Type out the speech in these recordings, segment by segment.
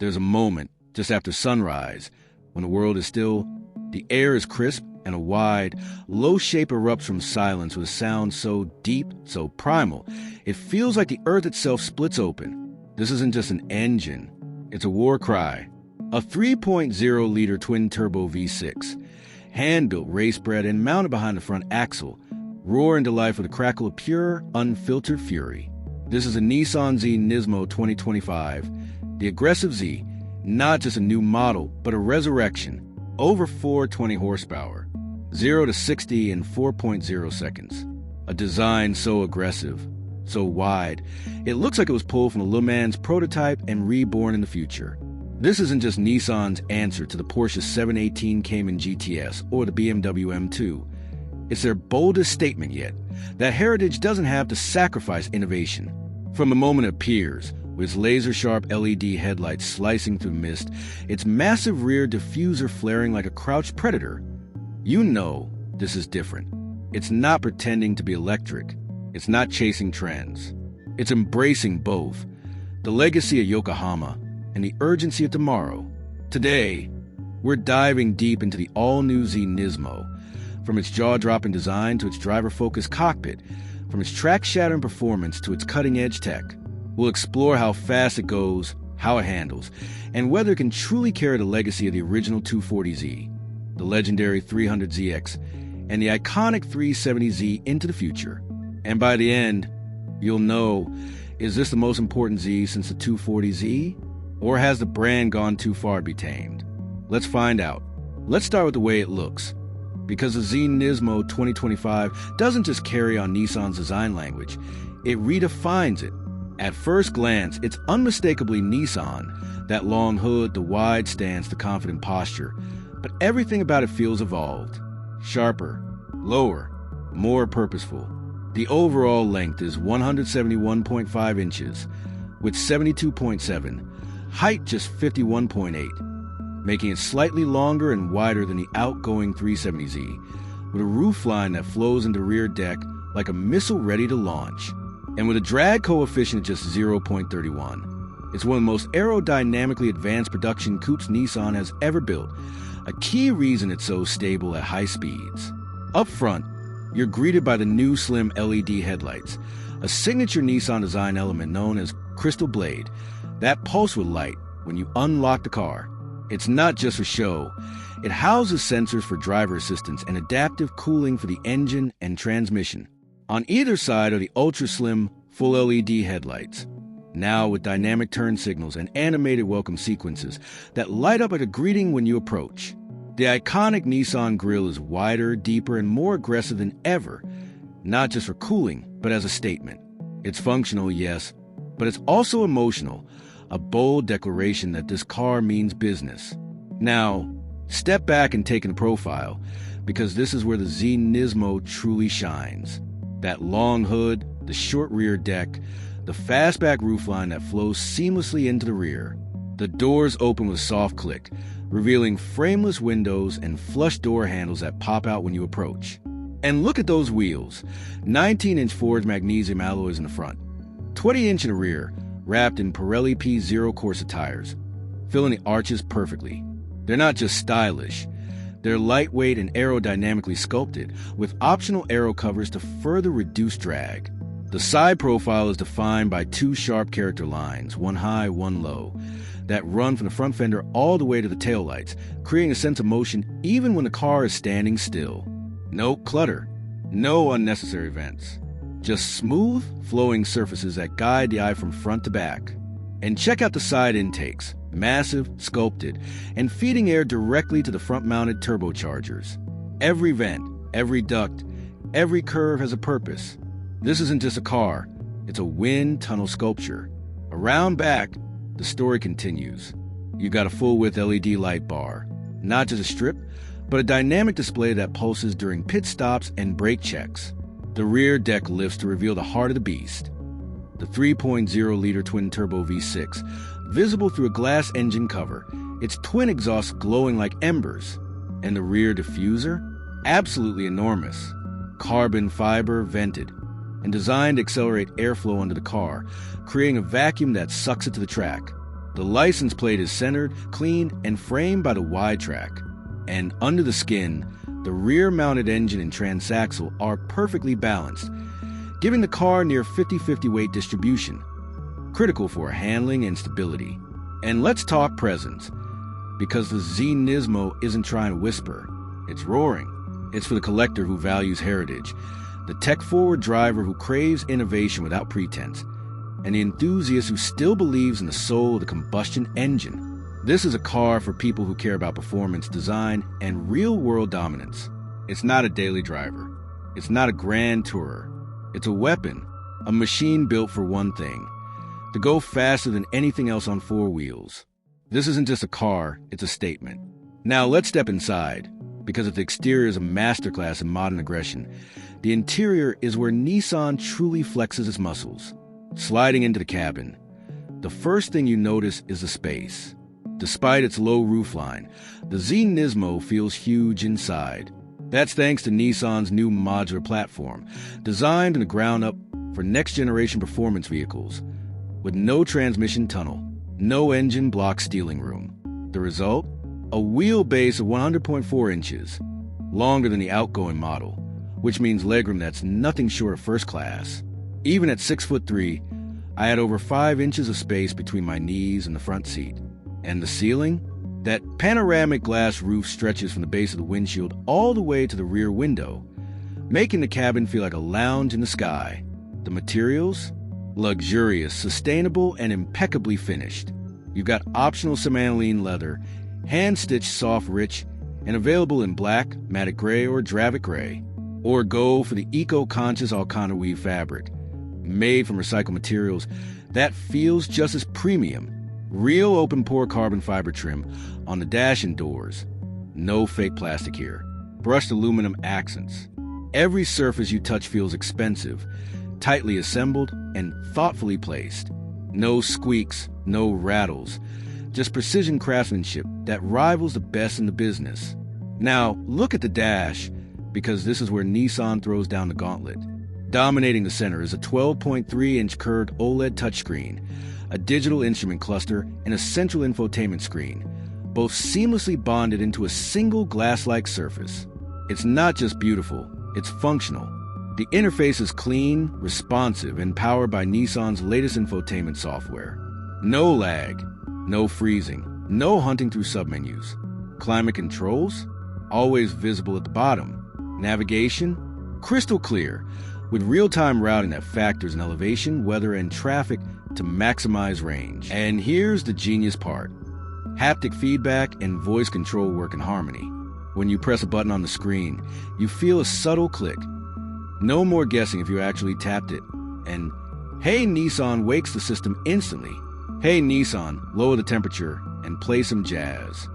There's a moment, just after sunrise, when the world is still, the air is crisp, and a wide, low shape erupts from silence with a sound so deep, so primal, it feels like the earth itself splits open. This isn't just an engine, it's a war cry. A 3.0-liter twin-turbo V6, hand-built, race-bred, and mounted behind the front axle, roar into life with a crackle of pure, unfiltered fury. This is a Nissan Z Nismo 2025, the aggressive Z, not just a new model, but a resurrection. Over 420 horsepower, 0 to 60 in 4.0 seconds. A design so aggressive, so wide, it looks like it was pulled from a Le Mans prototype and reborn in the future. This isn't just Nissan's answer to the Porsche 718 Cayman GTS or the BMW M2. It's their boldest statement yet, that heritage doesn't have to sacrifice innovation. From the moment it appears, with its laser-sharp LED headlights slicing through mist, its massive rear diffuser flaring like a crouched predator, you know this is different. It's not pretending to be electric. It's not chasing trends. It's embracing both, the legacy of Yokohama and the urgency of tomorrow. Today, we're diving deep into the all-new Z Nismo, from its jaw-dropping design to its driver-focused cockpit, from its track-shattering performance to its cutting-edge tech. We'll explore how fast it goes, how it handles, and whether it can truly carry the legacy of the original 240Z, the legendary 300ZX, and the iconic 370Z into the future. And by the end, you'll know, is this the most important Z since the 240Z? Or has the brand gone too far to be tamed? Let's find out. Let's start with the way it looks. Because the Z Nismo 2025 doesn't just carry on Nissan's design language, it redefines it. At first glance, it's unmistakably Nissan, that long hood, the wide stance, the confident posture. But everything about it feels evolved. Sharper, lower, more purposeful. The overall length is 171.5 inches, with 72.7, height just 51.8, making it slightly longer and wider than the outgoing 370Z, with a roofline that flows into the rear deck like a missile ready to launch. And with a drag coefficient of just 0.31. It's one of the most aerodynamically advanced production coupes Nissan has ever built, a key reason it's so stable at high speeds. Up front, you're greeted by the new slim LED headlights, a signature Nissan design element known as Crystal Blade, that pulse with light when you unlock the car. It's not just for show. It houses sensors for driver assistance and adaptive cooling for the engine and transmission. On either side are the ultra-slim, full LED headlights, now with dynamic turn signals and animated welcome sequences that light up like a greeting when you approach. The iconic Nissan grille is wider, deeper, and more aggressive than ever, not just for cooling, but as a statement. It's functional, yes, but it's also emotional, a bold declaration that this car means business. Now, step back and take in the profile, because this is where the Z Nismo truly shines. That long hood, the short rear deck, the fastback roofline that flows seamlessly into the rear. The doors open with a soft click, revealing frameless windows and flush door handles that pop out when you approach. And look at those wheels, 19-inch forged magnesium alloys in the front, 20-inch in the rear, wrapped in Pirelli P0 Corsa tires, filling the arches perfectly. They're not just stylish. They're lightweight and aerodynamically sculpted, with optional aero covers to further reduce drag. The side profile is defined by two sharp character lines, one high, one low, that run from the front fender all the way to the taillights, creating a sense of motion even when the car is standing still. No clutter, no unnecessary vents. Just smooth, flowing surfaces that guide the eye from front to back. And check out the side intakes. Massive, sculpted, and feeding air directly to the front-mounted turbochargers. Every vent, every duct, every curve has a purpose. This isn't just a car, it's a wind tunnel sculpture. Around back, the story continues. You've got a full-width LED light bar, not just a strip, but a dynamic display that pulses during pit stops and brake checks. The rear deck lifts to reveal the heart of the beast. The 3.0-liter twin-turbo V6, visible through a glass engine cover, its twin exhausts glowing like embers. And the rear diffuser? Absolutely enormous. Carbon fiber vented, and designed to accelerate airflow under the car, creating a vacuum that sucks it to the track. The license plate is centered, clean, and framed by the wide track. And under the skin, the rear-mounted engine and transaxle are perfectly balanced, giving the car near 50-50 weight distribution, critical for handling and stability. And let's talk presence, because the Z Nismo isn't trying to whisper. It's roaring. It's for the collector who values heritage, the tech-forward driver who craves innovation without pretense, and the enthusiast who still believes in the soul of the combustion engine. This is a car for people who care about performance, design, and real-world dominance. It's not a daily driver. It's not a grand tourer. It's a weapon, a machine built for one thing: to go faster than anything else on four wheels. This isn't just a car, it's a statement. Now let's step inside, because if the exterior is a masterclass in modern aggression, the interior is where Nissan truly flexes its muscles. Sliding into the cabin, the first thing you notice is the space. Despite its low roofline, the Z Nismo feels huge inside. That's thanks to Nissan's new modular platform, designed in the ground up for next-generation performance vehicles, with no transmission tunnel, no engine block steering room. The result? A wheelbase of 100.4 inches, longer than the outgoing model, which means legroom that's nothing short of first class. Even at 6'3", I had over 5 inches of space between my knees and the front seat. And the ceiling? That panoramic glass roof stretches from the base of the windshield all the way to the rear window, making the cabin feel like a lounge in the sky. The materials? Luxurious, sustainable, and impeccably finished. You've got optional cementine leather, hand-stitched soft rich, and available in black, matte gray, or dravet gray. Or go for the eco-conscious alcantara weave fabric, made from recycled materials that feels just as premium. Real open-pore carbon fiber trim on the dash and doors. No fake plastic here. Brushed aluminum accents. Every surface you touch feels expensive, tightly assembled, and thoughtfully placed. No squeaks, no rattles. Just precision craftsmanship that rivals the best in the business. Now, look at the dash, because this is where Nissan throws down the gauntlet. Dominating the center is a 12.3-inch curved OLED touchscreen, a digital instrument cluster, and a central infotainment screen, both seamlessly bonded into a single glass-like surface. It's not just beautiful, it's functional. The interface is clean, responsive, and powered by Nissan's latest infotainment software. No lag, no freezing, no hunting through submenus. Climate controls? Always visible at the bottom. Navigation? Crystal clear, with real-time routing that factors in elevation, weather, and traffic to maximize range. And here's the genius part. Haptic feedback and voice control work in harmony. When you press a button on the screen, you feel a subtle click. No more guessing if you actually tapped it. And Hey Nissan wakes the system instantly. Hey Nissan, lower the temperature and play some jazz.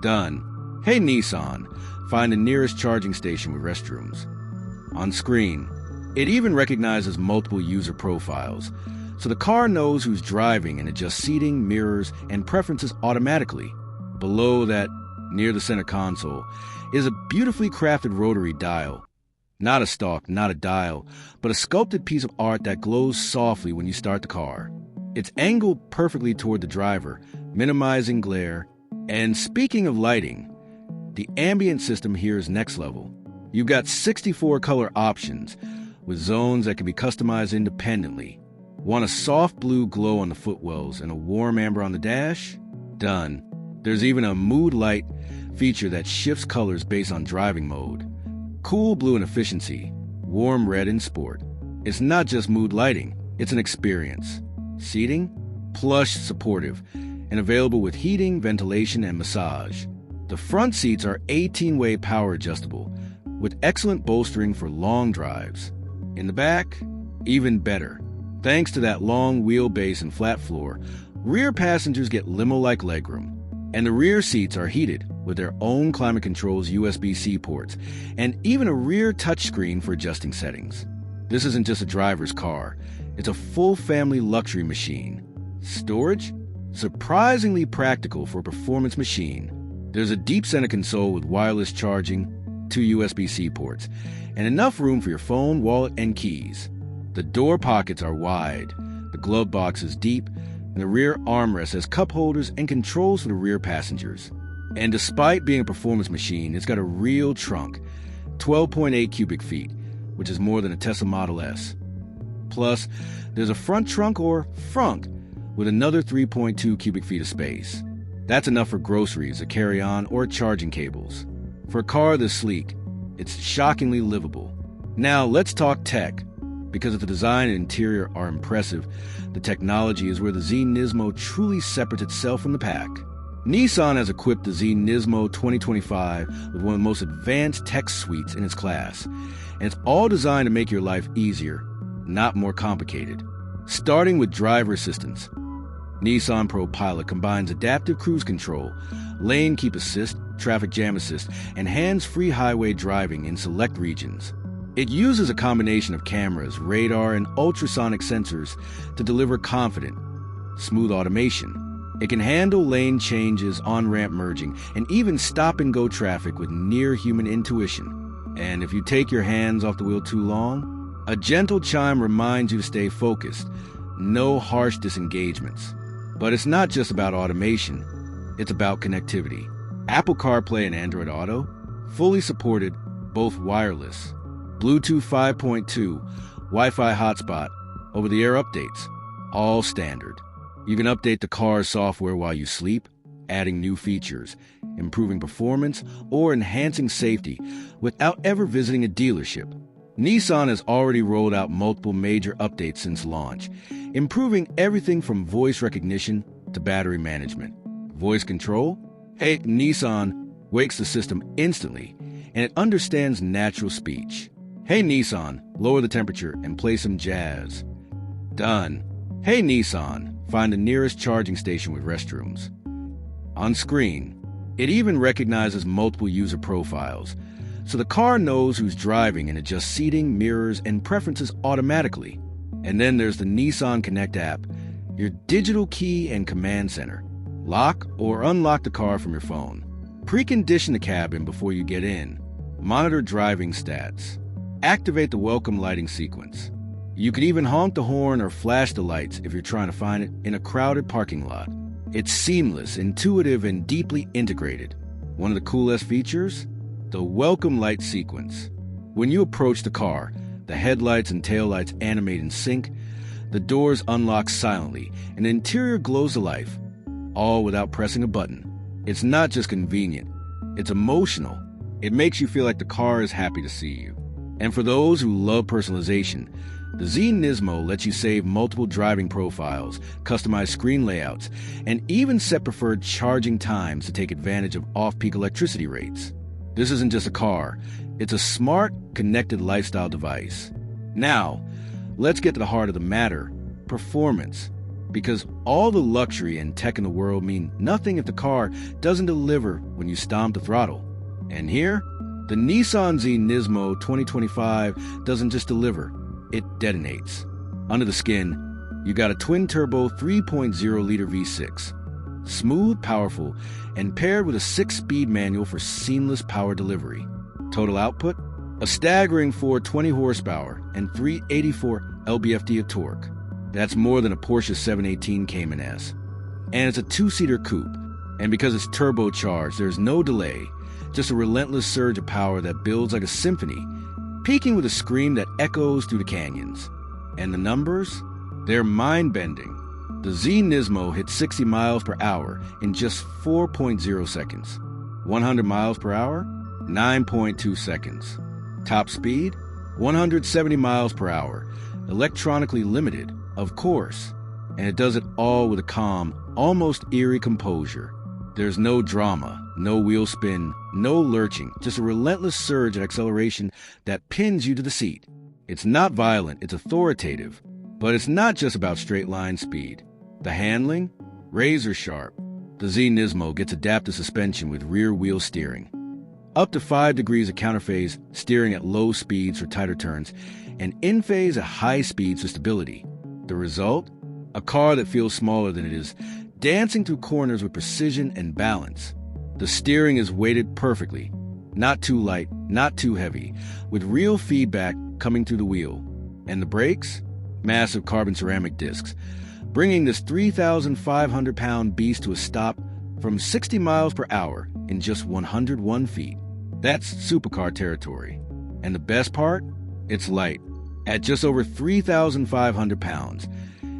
Done. Hey Nissan, find the nearest charging station with restrooms. On screen, it even recognizes multiple user profiles, so the car knows who's driving and adjusts seating, mirrors, and preferences automatically. Below that, near the center console, is a beautifully crafted rotary dial. Not a stalk, not a dial, but a sculpted piece of art that glows softly when you start the car. It's angled perfectly toward the driver, minimizing glare. And speaking of lighting, the ambient system here is next level. You've got 64 color options, with zones that can be customized independently. Want a soft blue glow on the footwells and a warm amber on the dash? Done. There's even a mood light feature that shifts colors based on driving mode. Cool blue in efficiency, warm red in sport. It's not just mood lighting, it's an experience. Seating? Plush, supportive, and available with heating, ventilation, and massage. The front seats are 18-way power adjustable, with excellent bolstering for long drives. In the back, even better. Thanks to that long wheelbase and flat floor, rear passengers get limo-like legroom. And the rear seats are heated with their own climate controls USB-C ports, and even a rear touchscreen for adjusting settings. This isn't just a driver's car, it's a full family luxury machine. Storage? Surprisingly practical for a performance machine. There's a deep center console with wireless charging, 2 USB-C ports, and enough room for your phone, wallet, and keys. The door pockets are wide, the glove box is deep, and the rear armrest has cup holders and controls for the rear passengers. And despite being a performance machine, it's got a real trunk, 12.8 cubic feet, which is more than a Tesla Model S. Plus, there's a front trunk or frunk with another 3.2 cubic feet of space. That's enough for groceries, a carry-on, or charging cables. For a car this sleek, it's shockingly livable. Now let's talk tech. Because if the design and interior are impressive, the technology is where the Z Nismo truly separates itself from the pack. Nissan has equipped the Z Nismo 2025 with one of the most advanced tech suites in its class, and it's all designed to make your life easier, not more complicated. Starting with driver assistance, Nissan Pro Pilot combines adaptive cruise control, lane keep assist, traffic jam assist, and hands-free highway driving in select regions. It uses a combination of cameras, radar, and ultrasonic sensors to deliver confident, smooth automation. It can handle lane changes, on-ramp merging, and even stop-and-go traffic with near-human intuition. And if you take your hands off the wheel too long, a gentle chime reminds you to stay focused. No harsh disengagements. But it's not just about automation. It's about connectivity. Apple CarPlay and Android Auto, fully supported, both wireless. Bluetooth 5.2, Wi-Fi hotspot, over-the-air updates, all standard. You can update the car's software while you sleep, adding new features, improving performance, or enhancing safety without ever visiting a dealership. Nissan has already rolled out multiple major updates since launch, improving everything from voice recognition to battery management. Voice control? Hey, Nissan wakes the system instantly, and it understands natural speech. Hey, Nissan, lower the temperature and play some jazz. Done. Hey, Nissan, find the nearest charging station with restrooms. On screen, it even recognizes multiple user profiles, so the car knows who's driving and adjusts seating, mirrors, and preferences automatically. And then there's the Nissan Connect app, your digital key and command center. Lock or unlock the car from your phone. Precondition the cabin before you get in. Monitor driving stats. Activate the welcome lighting sequence. You can even honk the horn or flash the lights if you're trying to find it in a crowded parking lot. It's seamless, intuitive, and deeply integrated. One of the coolest features? The welcome light sequence. When you approach the car, the headlights and taillights animate in sync, the doors unlock silently, and the interior glows to life, all without pressing a button. It's not just convenient, it's emotional. It makes you feel like the car is happy to see you. And for those who love personalization, the Z Nismo lets you save multiple driving profiles, customize screen layouts, and even set preferred charging times to take advantage of off-peak electricity rates. This isn't just a car, it's a smart, connected lifestyle device. Now, let's get to the heart of the matter, performance. Because all the luxury and tech in the world mean nothing if the car doesn't deliver when you stomp the throttle. And here, the Nissan Z Nismo 2025 doesn't just deliver, it detonates. Under the skin, you got a twin-turbo 3.0-liter V6. Smooth, powerful, and paired with a 6-speed manual for seamless power delivery. Total output? A staggering 420 horsepower and 384 lb-ft of torque. That's more than a Porsche 718 Cayman S. And it's a 2-seater coupe. And because it's turbocharged, there's no delay. Just a relentless surge of power that builds like a symphony, peaking with a scream that echoes through the canyons. And the numbers? They're mind-bending. The Z Nismo hit 60 miles per hour in just 4.0 seconds. 100 miles per hour? 9.2 seconds. Top speed? 170 miles per hour. Electronically limited, of course. And it does it all with a calm, almost eerie composure. There's no drama, no wheel spin, no lurching, just a relentless surge at acceleration that pins you to the seat. It's not violent, it's authoritative. But it's not just about straight-line speed. The handling? Razor sharp. The Z Nismo gets adaptive suspension with rear-wheel steering. Up to 5 degrees of counterphase steering at low speeds for tighter turns, and in-phase at high speeds for stability. The result? A car that feels smaller than it is, dancing through corners with precision and balance. The steering is weighted perfectly, not too light, not too heavy, with real feedback coming through the wheel. And the brakes? Massive carbon ceramic discs, bringing this 3,500-pound beast to a stop from 60 miles per hour in just 101 feet. That's supercar territory. And the best part? It's light. At just over 3,500 pounds,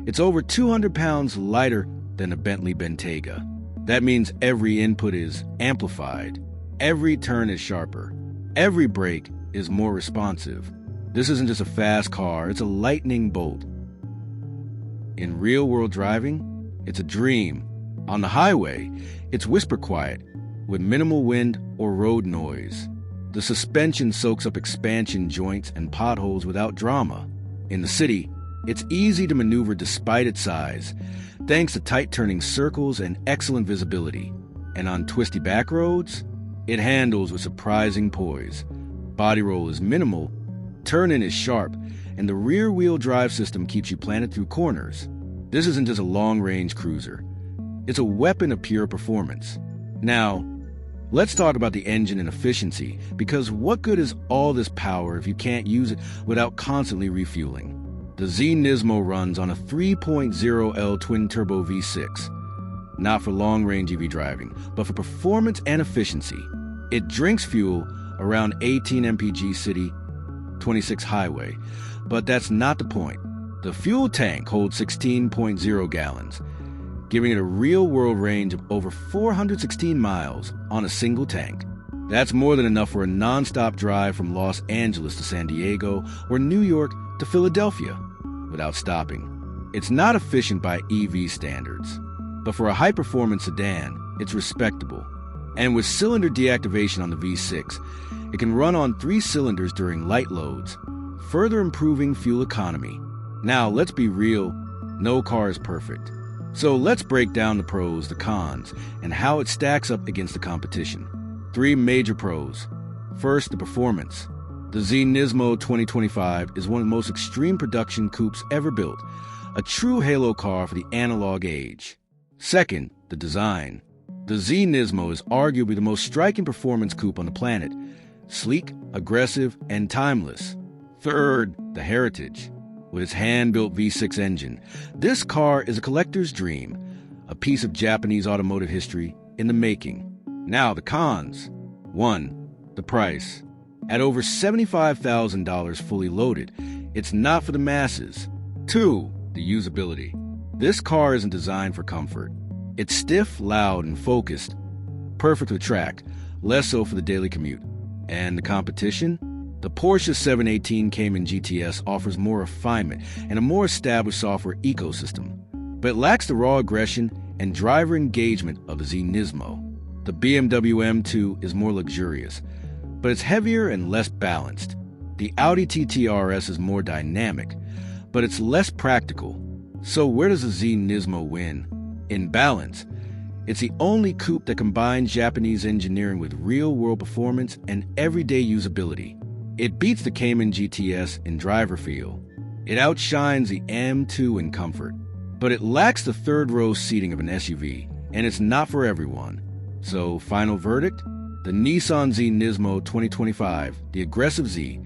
it's over 200 pounds lighter than a Bentley Bentayga. That means every input is amplified, every turn is sharper, every brake is more responsive. This isn't just a fast car, it's a lightning bolt. In real-world driving, it's a dream. On the highway, it's whisper quiet, with minimal wind or road noise. The suspension soaks up expansion joints and potholes without drama. In the city, it's easy to maneuver despite its size, thanks to tight turning circles and excellent visibility. And on twisty back roads, it handles with surprising poise. Body roll is minimal, turn-in is sharp, and the rear-wheel drive system keeps you planted through corners. This isn't just a long-range cruiser. It's a weapon of pure performance. Now, let's talk about the engine and efficiency, because what good is all this power if you can't use it without constantly refueling? The Z Nismo runs on a 3.0L twin-turbo V6. Not for long-range EV driving, but for performance and efficiency. It drinks fuel around 18 mpg city, 26 highway, but that's not the point. The fuel tank holds 16.0 gallons, giving it a real-world range of over 416 miles on a single tank. That's more than enough for a non-stop drive from Los Angeles to San Diego or New York to Philadelphia without stopping. It's not efficient by EV standards, but for a high-performance sedan, it's respectable. And with cylinder deactivation on the V6, it can run on 3 cylinders during light loads, further improving fuel economy. Now, let's be real, no car is perfect. So let's break down the pros, the cons, and how it stacks up against the competition. 3 major pros. First, the performance. The Z Nismo 2025 is one of the most extreme production coupes ever built, a true halo car for the analog age. Second, the design. The Z Nismo is arguably the most striking performance coupe on the planet. Sleek, aggressive, and timeless. Third, the heritage. With its hand-built V6 engine, this car is a collector's dream, a piece of Japanese automotive history in the making. Now, the cons. 1. The price. At over $75,000 fully loaded, it's not for the masses. 2. The usability. This car isn't designed for comfort. It's stiff, loud, and focused. Perfect for track, less so for the daily commute. And the competition? The Porsche 718 Cayman GTS offers more refinement and a more established software ecosystem, but it lacks the raw aggression and driver engagement of the Z Nismo. The BMW M2 is more luxurious, but it's heavier and less balanced. The Audi TT RS is more dynamic, but it's less practical. So where does the Z Nismo win? In balance. It's the only coupe that combines Japanese engineering with real-world performance and everyday usability. It beats the Cayman GTS in driver feel. It outshines the M2 in comfort. But it lacks the third-row seating of an SUV, and it's not for everyone. So, final verdict? The Nissan Z Nismo 2025, the Aggressive Z,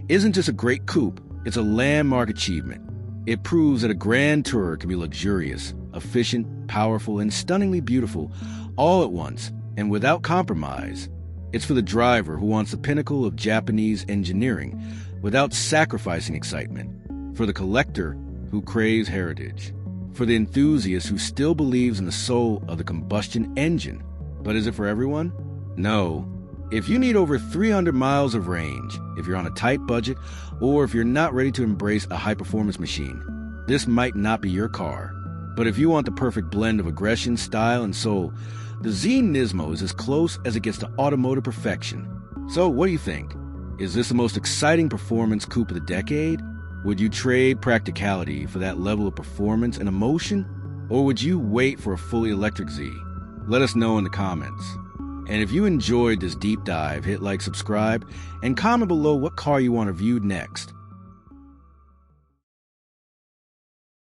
isn't just a great coupe, it's a landmark achievement. It proves that a grand tourer can be luxurious, efficient, powerful, and stunningly beautiful all at once and without compromise. It's for the driver who wants the pinnacle of Japanese engineering without sacrificing excitement, for the collector who craves heritage, for the enthusiast who still believes in the soul of the combustion engine. But is it for everyone? No. If you need over 300 miles of range, if you're on a tight budget, or if you're not ready to embrace a high-performance machine, this might not be your car. But if you want the perfect blend of aggression, style, and soul, the Z Nismo is as close as it gets to automotive perfection. So what do you think? Is this the most exciting performance coupe of the decade? Would you trade practicality for that level of performance and emotion? Or would you wait for a fully electric Z? Let us know in the comments. And if you enjoyed this deep dive, hit like, subscribe, and comment below what car you want reviewed next.